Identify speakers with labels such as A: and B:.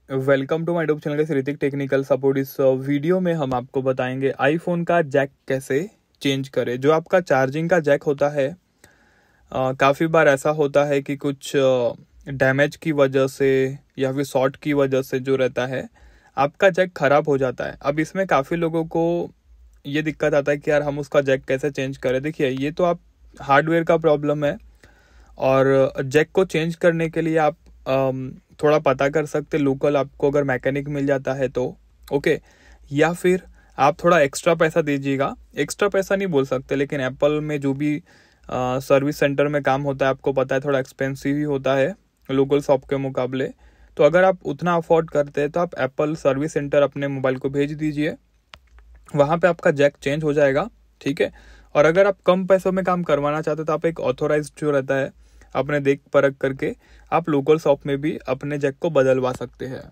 A: Welcome to my YouTube channel का Ritik technical support. इस video में हम आपको बताएंगे आईफोन का जैक कैसे चेंज करें। जो आपका चार्जिंग का जैक होता है, काफ़ी बार ऐसा होता है कि कुछ डैमेज की वजह से या फिर शॉर्ट की वजह से जो रहता है आपका जैक ख़राब हो जाता है। अब इसमें काफ़ी लोगों को ये दिक्कत आता है कि यार हम उसका जैक कैसे चेंज करें। देखिए, ये तो आप हार्डवेयर का प्रॉब्लम है और जैक को चेंज करने के लिए आप थोड़ा पता कर सकते लोकल, आपको अगर मैकेनिक मिल जाता है तो ओके, या फिर आप थोड़ा एक्स्ट्रा पैसा दीजिएगा। एक्स्ट्रा पैसा नहीं बोल सकते, लेकिन एप्पल में जो भी सर्विस सेंटर में काम होता है आपको पता है थोड़ा एक्सपेंसिव ही होता है लोकल शॉप के मुकाबले। तो अगर आप उतना अफोर्ड करते हैं तो आप एप्पल सर्विस सेंटर अपने मोबाइल को भेज दीजिए, वहाँ पे आपका जैक चेंज हो जाएगा, ठीक है। और अगर आप कम पैसों में काम करवाना चाहते हो तो आप एक ऑथोराइज्ड जो रहता है अपने देख परख करके आप लोकल शॉप में भी अपने जैक को बदलवा सकते हैं।